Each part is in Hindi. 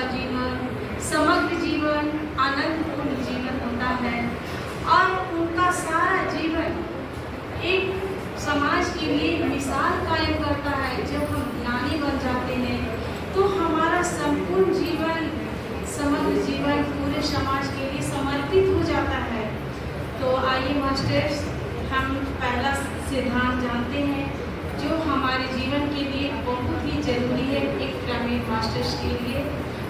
जीवन, समग्र जीवन, आनंदपूर्ण जीवन होता है और उनका सारा जीवन एक समाज के लिए मिसाल कायम करता है। जब हम ज्ञानी बन जाते हैं तो हमारा संपूर्ण जीवन, समग्र जीवन पूरे समाज के लिए समर्पित हो जाता है। तो आइए मास्टर्स, हम पहला सिद्धांत जानते हैं जो हमारे जीवन के लिए बहुत ही जरूरी है एक ग्रामीण मास्टर्स के लिए।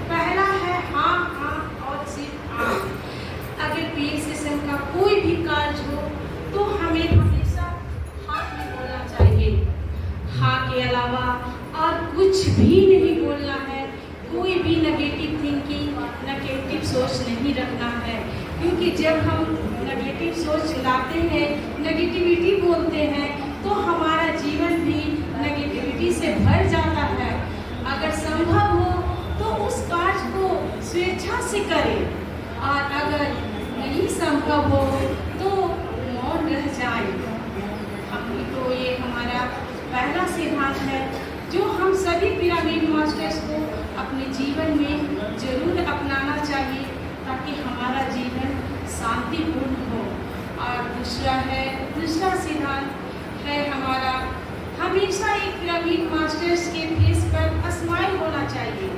पहला है हाँ हाँ और सिर्फ हाँ। अगर पीएसएसएम का कोई भी कार्य हो तो हमें हमेशा हाँ ही बोलना चाहिए। हाँ के अलावा और कुछ भी नहीं बोलना है। कोई भी नेगेटिव थिंकिंग, नेगेटिव सोच नहीं रखना है, क्योंकि जब हम नेगेटिव सोच लाते हैं, नेगेटिविटी बोलते हैं तो हमारा जीवन भी नेगेटिविटी से भर जाता है। अगर संभव हो तो उस कार्य को स्वेच्छा से करें और अगर नहीं संभव हो तो मौन रह जाए। तो ये हमारा पहला सिद्धांत है जो हम सभी पिरामिड मास्टर्स को अपने जीवन में जरूर अपनाना चाहिए ताकि हमारा जीवन शांतिपूर्ण हो। और दूसरा सिद्धांत है हमारा, हमेशा एक पिरामिड मास्टर्स के फेस पर स्माइल होना चाहिए,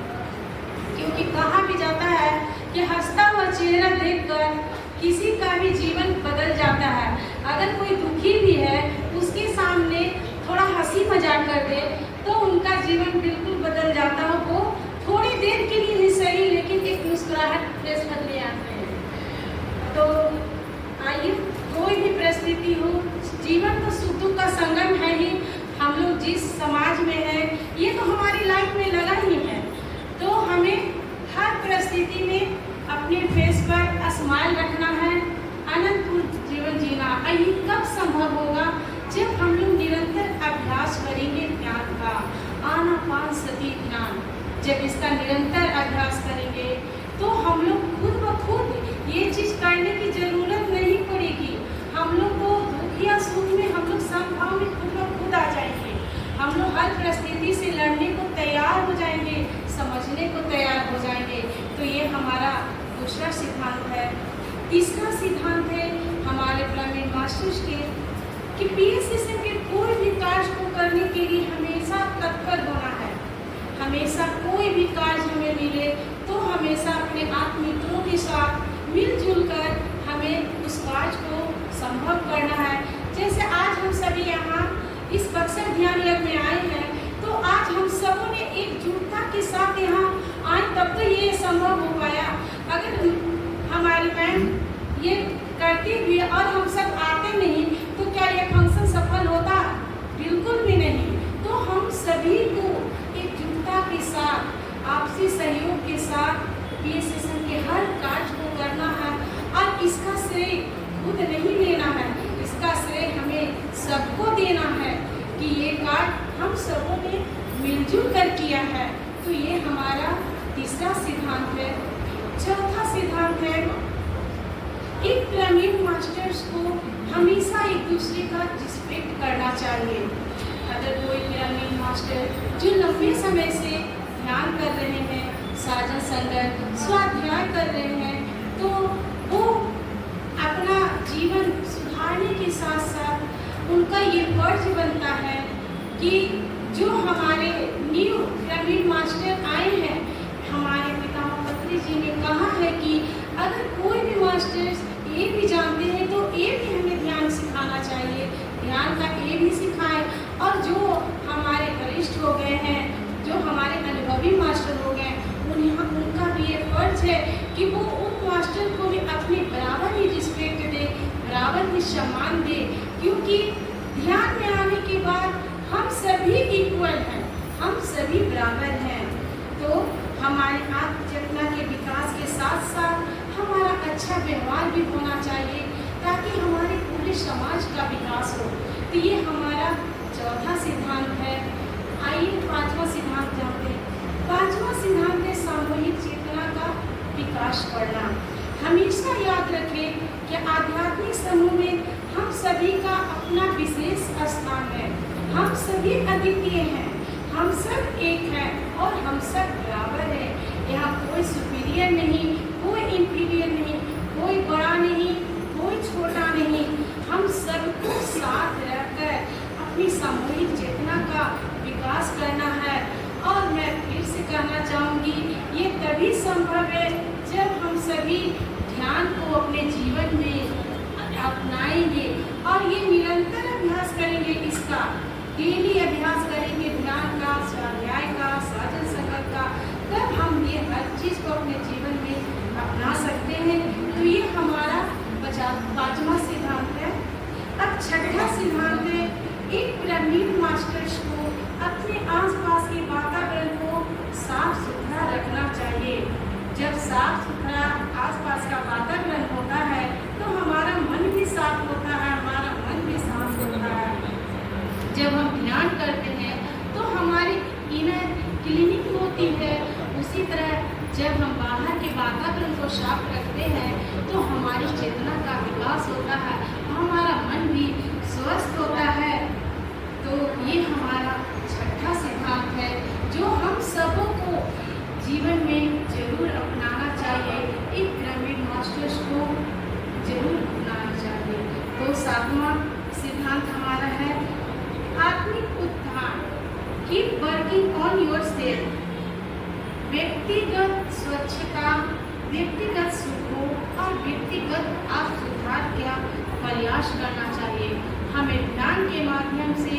क्योंकि कहा भी जाता है कि हंसता हुआ चेहरा देखकर किसी का भी जीवन बदल जाता है। अगर कोई दुखी भी है उसके सामने थोड़ा हंसी मजाक कर दे तो उनका जीवन बिल्कुल बदल जाता हो। वो थोड़ी देर के लिए ही सही, लेकिन एक मुस्कुराहट फेस पर ले आते हैं। तो आइए, कोई भी परिस्थिति हो, जीवन तो सुख दुख का संगम है ही। हम लोग जिस समाज में हैं ये तो हमारी लाइफ में लगा ही है, तो हमें हर परिस्थिति में अपने फेस पर स्माइल रखना है, आनंदपूर्ण जीवन जीना। ये कब संभव होगा? जब हम लोग निरंतर अभ्यास करेंगे ध्यान का, आनापान सती ध्यान। जब इसका निरंतर अभ्यास करेंगे तो हम लोग खुद ब खुद ये चीज करने की जरूरत नहीं पड़ेगी। हम लोग को दुख या सुख में हम लोग समभाव में खुद ब खुद आ जाएंगे। हम लोग हर परिस्थिति से लड़ने को तैयार हो जाएंगे, समझने को तैयार हो जाएंगे। तो ये हमारा दूसरा सिद्धांत है। तीसरा सिद्धांत है हमारे पिरामिड मास्टर्स के कि पीएसएसएम के कोई भी कार्य को करने के लिए हमेशा तत्पर होना है। हमेशा कोई भी कार्य हमें मिले तो हमेशा अपने आप मित्रों के साथ मिलजुल कर हमें उस कार्य को संभव करना है। जैसे आज हम सभी यहाँ इस बक्सर ध्यान यज्ञ में आए हैं, तो आज हम सबों ने एकजुटता के साथ यहाँ आए, तब तो ये संभव हो पाया। अगर हमारी बहन ये करती भी और हम सब आते नहीं तो क्या ये फंक्शन सफल होता? बिल्कुल भी नहीं। तो हम सभी को एकजुटता के साथ, आपसी सहयोग के साथ पीएसएसएम के हर कार्य को करना है और इसका श्रेय खुद नहीं लेना है, इसका श्रेय हमें सबको देना है कि ये कार्य हम सबों ने मिलजुल कर किया है। तो ये हमारा तीसरा सिद्धांत है। चौथा सिद्धांत है एक पिरामिड मास्टर्स को हमेशा एक दूसरे का रिस्पेक्ट करना चाहिए। अगर कोई पिरामिड मास्टर जो लंबे समय से ध्यान कर रहे हैं, साधन संगत, स्वाध्याय कर रहे हैं, तो वो अपना जीवन सुधारने के साथ साथ उनका ये फर्ज बनता है कि जो हमारे न्यू पिरामिड मास्टर आए हैं, हमारे पितामह पत्री जी ने कहा है कि अगर कोई भी मास्टर्स ये भी जानते हैं तो ये भी हमें ध्यान सिखाना चाहिए, ध्यान का ये भी सिखाएं। और जो हमारे वरिष्ठ हो गए हैं, जो हमारे अनुभवी मास्टर हो गए, उनका भी ये फर्ज है कि वो उन मास्टर को भी अपने बराबर ही रिस्पेक्ट दे, बराबर ही सम्मान दे, क्योंकि ध्यान में आने के बाद हम सभी इक्वल हैं, हम सभी बराबर हैं। तो हमारे आत्मचेतना के विकास के साथ साथ हमारा अच्छा व्यवहार भी होना चाहिए ताकि हमारे पूरे समाज का विकास हो। तो ये हमारा चौथा सिद्धांत है। आइए पांचवा सिद्धांत जानते हैं। पांचवा सिद्धांत है सामूहिक चेतना का विकास करना। हमेशा याद रखें कि आध्यात्मिक समूह में हम सभी का अपना विशेष स्थान है। हम सभी अद्वितीय हैं, हम सब एक हैं और हम सब बराबर हैं। यहाँ कोई सुपीरियर नहीं, कोई इंफीरियर नहीं, कोई बड़ा नहीं, कोई छोटा नहीं। हम सबको साथ रहकर अपनी सामूहिक चेतना का विकास करना है। और मैं फिर से कहना चाहूँगी, ये तभी संभव है जब हम सभी ध्यान को अपने जीवन में अपनाएंगे और ये निरंतर अभ्यास करेंगे। इसका डेली अभ्यास करेंगे, ध्यान का, स्वाध्याय का, साधन संकल्प का, तब हम ये हर चीज़ को अपने जीवन में अपना सकते हैं। तो ये हमारा 5वां सिद्धांत है। अब 6ठा सिद्धांत है, एक पिरामिड मास्टर्स को अपने आसपास के वातावरण को साफ सुथरा रखना चाहिए। जब साफ सुथरा आसपास का वातावरण होता है तो हमारा मन भी साफ होता है, हमारा मन भी शांत होता है। जब हम ध्यान करते हैं तो हमारी इनर क्लीनिक होती है। उसी तरह जब हम बाहर के वातावरण को साफ रखते हैं तो हमारी चेतना का विकास होता है, हमारा मन भी स्वस्थ होता है। तो ये हमारा 6ठा सिद्धांत है जो हम सबों को जीवन में जरूर अपनाना चाहिए। एक पिरामिड मास्टर्स को जरूर अपनाना चाहिए। तो 7वां सिद्धांत हमारा है आत्मिक उत्थान। Keep working on yourself. व्यक्तिगत स्वच्छता, व्यक्तिगत सुखों और व्यक्तिगत आप सुधार का प्रयास करना चाहिए। हमें ध्यान के माध्यम से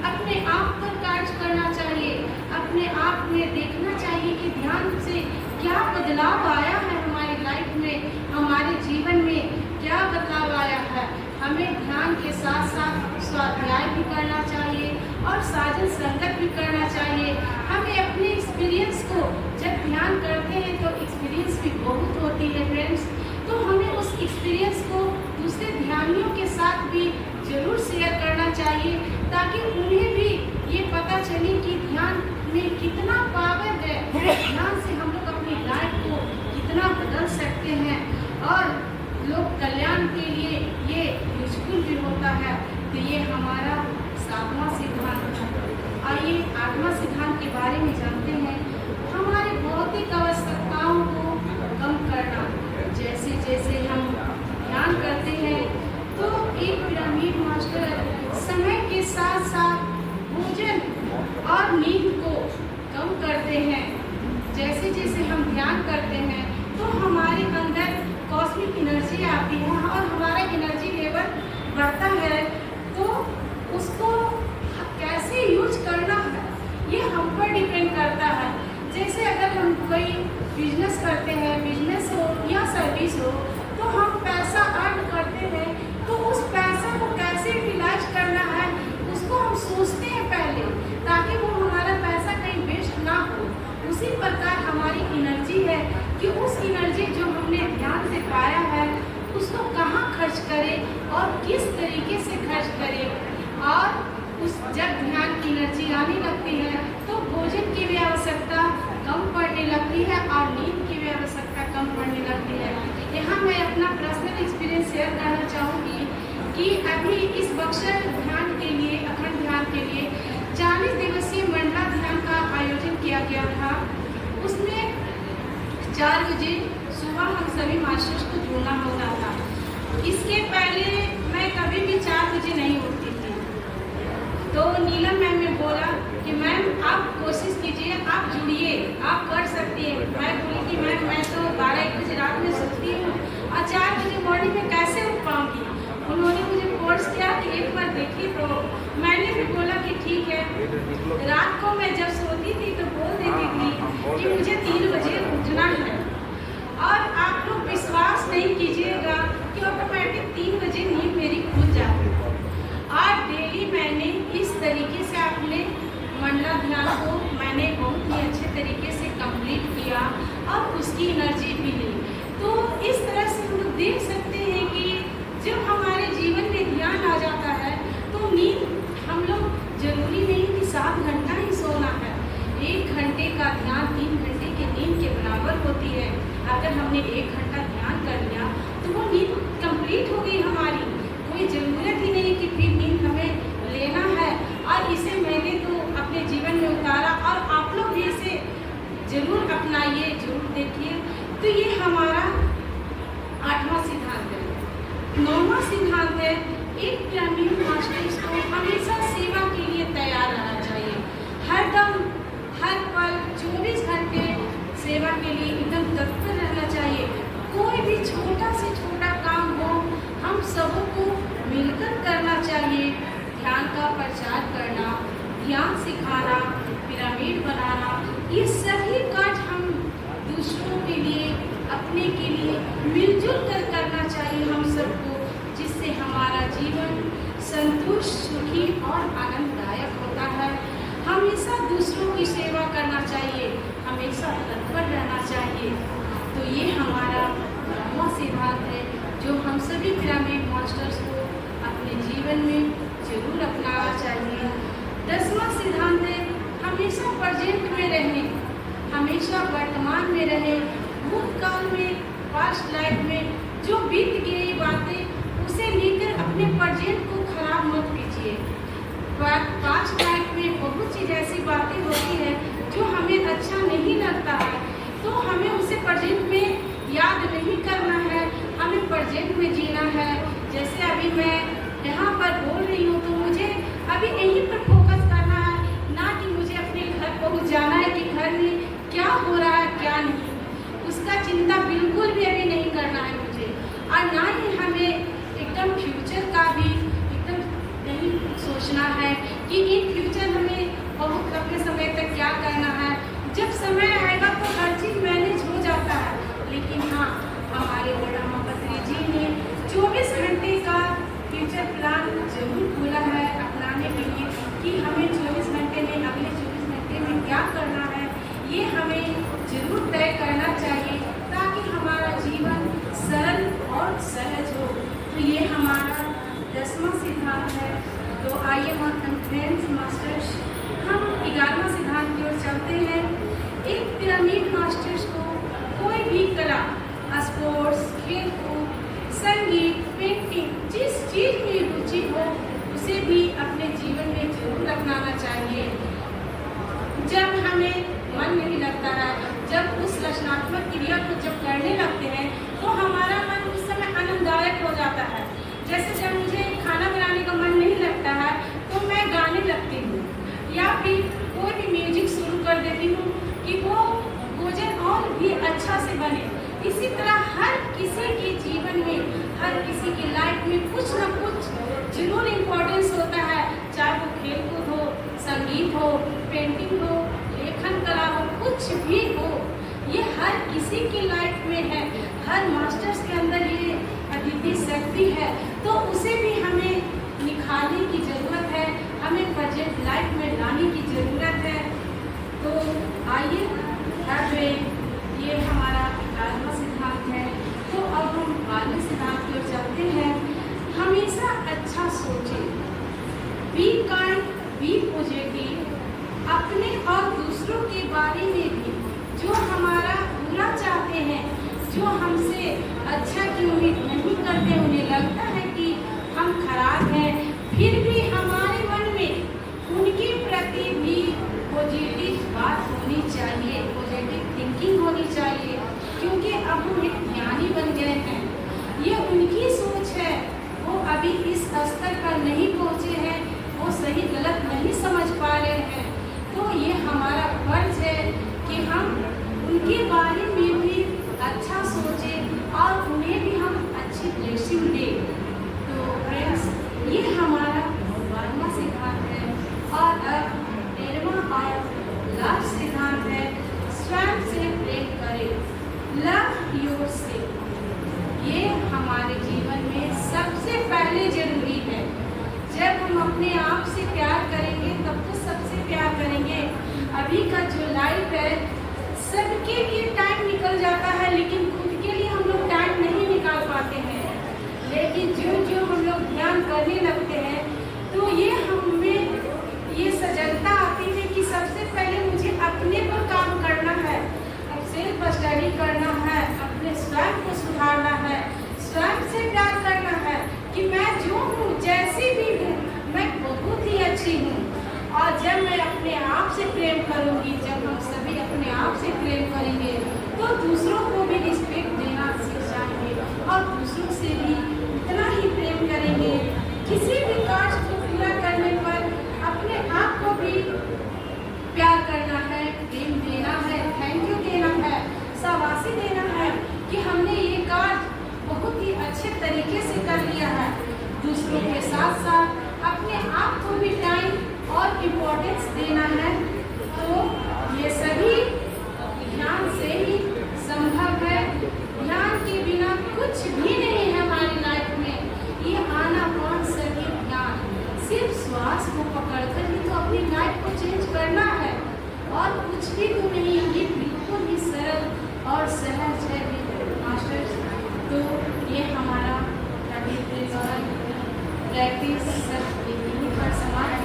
अपने आप पर कार्य करना चाहिए, अपने आप में देखना चाहिए कि ध्यान से क्या बदलाव आया है हमारी लाइफ में, हमारे जीवन में क्या बदलाव आया है। हमें ध्यान के साथ साथ स्वाध्याय भी करना चाहिए और साधन संगत भी करना चाहिए। हमें अपने एक्सपीरियंस को जब ध्यान करते हैं तो एक्सपीरियंस भी बहुत होती है फ्रेंड्स। तो हमें उस एक्सपीरियंस को दूसरे ध्यानियों के साथ भी जरूर शेयर करना चाहिए ताकि उन्हें भी ये पता चले कि ध्यान में कितना पावर है, ध्यान से हम लोग अपनी लाइफ को कितना बदल सकते हैं और लोक कल्याण के लिए ये यूजफुल भी होता है। तो ये हमारा 7वां सिद्धांत है। आइए 8वां सिद्धांत के बारे में जानते हैं। हमारी भौतिक आवश्यकताओं को कम करना। जैसे जैसे हम ध्यान करते हैं तो एक पिरामिड मास्टर समय के साथ साथ भोजन और नींद को कम करते हैं। जैसे जैसे हम ध्यान करते हैं तो हमारे अंदर कॉस्मिक एनर्जी आती है और हमारा एनर्जी लेवल बढ़ता है। तो उसको कैसे यूज करना है ये हम पर डिपेंड करता है। जैसे अगर हम कोई बिजनेस करते हैं, बिजनेस हो या सर्विस हो, तो हम पैसा अर्न करते हैं तो उस पैसा को कैसे यूटिलाइज करना है उसको हम सोचते हैं पहले, ताकि वो हमारा पैसा कहीं वेस्ट ना हो। उसी प्रकार हमारी एनर्जी है कि उस एनर्जी जो हमने ध्यान से पाया है उसको कहाँ खर्च करें और किस तरीके से खर्च करें। और उस जब ध्यान की एनर्जी आने लगती है तो भोजन की भी आवश्यकता कम पड़ने लगती है और नींद की भी आवश्यकता कम पड़ने लगती है। यहाँ मैं अपना पर्सनल एक्सपीरियंस शेयर करना चाहूँगी कि अभी इस बक्सर ध्यान के लिए, अखंड ध्यान के लिए 40 दिवसीय मंडला ध्यान का आयोजन किया गया था। उसमें 4 बजे सुबह हम सभी मास्टर्स को जुड़ना होता था। इसके पहले मैं कभी भी 4 बजे नहीं उठती थी। तो नीलम मैम ने बोला कि मैम आप कोशिश कीजिए, आप जुड़िए, आप कर सकती हैं। मैं बोली कि मैम मैं तो 12-1 बजे रात में सोती हूँ और 4 बजे मॉर्निंग में कैसे उठ पाऊँगी। उन्होंने मुझे फोर्स किया कि एक बार देखिए, तो मैंने भी बोला कि ठीक है। रात को मैं जब सोती थी तो बोल देती थी कि मुझे 3 बजे उठना है और आप लोग विश्वास नहीं कीजिएगा कि ऑटोमेटिक 3 बजे नींद मेरी खुल जाती। और डेली मैंने इस तरीके से अपने मंडला ध्यान को मैंने बहुत ही अच्छे तरीके से कंप्लीट किया और उसकी एनर्जी भी ली। तो इस तरह से हम लोग देख सकते हैं कि जब हमारे जीवन में ध्यान आ जाता है तो नींद हम लोग जरूरी नहीं कि 7 घंटा ही सोना है। 1 घंटे का ध्यान 3 घंटे की नींद के बराबर होती है। अगर हमने 1 घंटा ध्यान कर लिया तो वो नींद कंप्लीट हो गई हमारी। कोई ज़रूरत ही नहीं कि फिर नींद हमें लेना है। और इसे मैंने तो अपने जीवन में उतारा और आप लोग भी इसे ज़रूर अपनाइए, जरूर 9वां सिद्धांत है, एक पिरामिड मास्टर को हमेशा सेवा के लिए तैयार रहना चाहिए। हर दम, हर पल, 24 घंटे सेवा के लिए एकदम तत्पर रहना चाहिए। कोई भी छोटा से छोटा काम हो, हम सबको मिलकर करना चाहिए। ध्यान का प्रचार करना, ध्यान सिखाना, पिरामिड बनाना, ये सभी कार्य हम दूसरों के लिए, अपने के लिए मिलजुल कर करना चाहिए हम सबको, जिससे हमारा जीवन संतुष्ट, सुखी और आनंददायक होता है। हमेशा दूसरों की सेवा करना चाहिए, हमेशा तत्पर रहना चाहिए। तो ये हमारा 9वां सिद्धांत है जो हम सभी पिरामिड मास्टर्स को अपने जीवन में जरूर अपनाना चाहिए। 10वां सिद्धांत है, हमेशा प्रेजेंट में रहें, हमेशा वर्तमान में रहें। भूतकाल में, पास्ट लाइफ में जो बीत गई बातें, उसे लेकर अपने प्रेजेंट को खराब मत कीजिए। पास्ट लाइफ में बहुत सी ऐसी बातें होती है जो हमें अच्छा नहीं लगता है, तो हमें उसे प्रेजेंट में याद नहीं करना है, हमें प्रेजेंट में जीना है। जैसे अभी मैं यहाँ पर बोल रही हूँ तो मुझे अभी यहीं पर फोकस करना है, ना कि मुझे अपने घर पहुँच जाना है कि घर में क्या हो रहा है क्या नहीं, उसका चिंता बिल्कुल भी अभी नहीं करना है मुझे। और ना ही हमें एकदम फ्यूचर का भी एकदम नहीं सोचना है कि इन फ्यूचर हमें बहुत लंबे समय तक क्या करना है। जब समय आएगा तो हर चीज़ मैनेज हो जाता है। लेकिन हाँ, हमारे बड़ा महापत्री जी ने 24 घंटे का फ्यूचर प्लान जरूर खोला है अपनाने के लिए कि हमें 24 घंटे में, अगले 24 घंटे में क्या करना है, ये हमें जरूर तय करना चाहिए ताकि हमारा जीवन सरल और सहज हो। तो ये हमारा 10वां सिद्धांत है। तो आइए फ्रेंड्स मास्टर्स, हम 11वां सिद्धांत की ओर चलते हैं। एक पिरामिड मास्टर्स को कोई भी कला, स्पोर्ट्स, खेलकूद, संगीत, पेंटिंग, जिस चीज़ में रुचि हो उसे भी अपने जीवन में जरूर अपनाना चाहिए। जब हमें मन नहीं लगता है, जब उस रचनात्मक क्रिया को जब करने लगते हैं तो हमारा मन उस समय आनंददायक हो जाता है। जैसे जब मुझे खाना बनाने का मन नहीं लगता है तो मैं गाने लगती हूँ या फिर कोई भी म्यूजिक शुरू कर देती हूँ कि वो भोजन और भी अच्छा से बने। इसी तरह हर किसी के जीवन में, हर किसी की लाइफ में कुछ न कुछ जरूर इम्पोर्टेंस होता है, चाहे वो खेलकूद हो, संगीत हो, पेंटिंग हो, लेखन कला हो, कुछ भी हो, ये हर किसी की लाइफ में है। हर मास्टर्स के अंदर ये अद्वितीय शक्ति है, तो उसे भी हमें निखारने की ज़रूरत है, हमें प्रेजेंट लाइफ में लाने की ज़रूरत है। तो आइए, ये हमारा 11वां सिद्धांत है। तो अब हम 12वें सिद्धांत की ओर चलते हैं। हमेशा अच्छा सोचें, बी काइंड, बी पॉजिटिव। अपने और दूसरों के बारे में भी जो हमारा बुरा चाहते हैं, जो हमसे अच्छा की उम्मीद नहीं करते, उन्हें लगता है कि हम खराब हैं, फिर भी हमारे मन में उनके प्रति भी पॉजिटिव बात होनी चाहिए, पॉजिटिव थिंकिंग होनी चाहिए, क्योंकि अब हम एक ज्ञानी बन गए हैं। ये उनकी सोच है, वो अभी इस स्तर पर नहीं पहुँचे हैं, वो सही गलत नहीं समझ पा रहे हैं। तो ये हमारा फर्ज है कि हम उनके बारे में भी अच्छा सोचें और उन्हें भी हम अच्छी ब्लेसिंग दें। तो फ्रेंड्स, ये हमारा 12वां सिद्धांत है। और अब 13वां और लास्ट सिद्धांत है, स्वयं से प्रेम करें, लव योरसेल्फ। ये हमारे जीवन में सबसे पहले जरूरी है। जब हम अपने आप से प्यार करेंगे तब तो सबसे प्यार करेंगे। अभी का जो लाइफ है, सबके लिए टाइम निकल जाता है, लेकिन खुद के लिए हम लोग टाइम नहीं निकाल पाते हैं। लेकिन जो हम लोग ध्यान करने लगते हैं तो ये हमें ये सजगता आती है कि सबसे पहले मुझे अपने पर काम करना है, अब सेल्फ स्टडी करना है, अपने स्वयं को सुधारना है, स्वयं से प्यार करना है कि मैं जो हूँ, जैसी भी हूँ, मैं बहुत ही अच्छी हूँ। और जब मैं अपने आप से प्रेम करूँगी, जब हम सभी अपने आप से प्रेम करेंगे तो दूसरों को भी रिस्पेक्ट देना सीख जाएंगे और दूसरों से भी उतना साथ साथ अपने आप को भी टाइम और इम्पोर्टेंस देना है। तो ये सभी ध्यान से ही संभव है। ध्यान के बिना कुछ भी नहीं है हमारी लाइफ में। ये आनापानसति ध्यान, सिर्फ श्वास को पकड़कर ही तो अपनी लाइफ को चेंज करना है और कुछ भी तो नहीं। ये बिल्कुल ही सरल और सहज है मास्टर्स। तो ये हमारा प्रैक्टिस सब यहीं पर समाप्त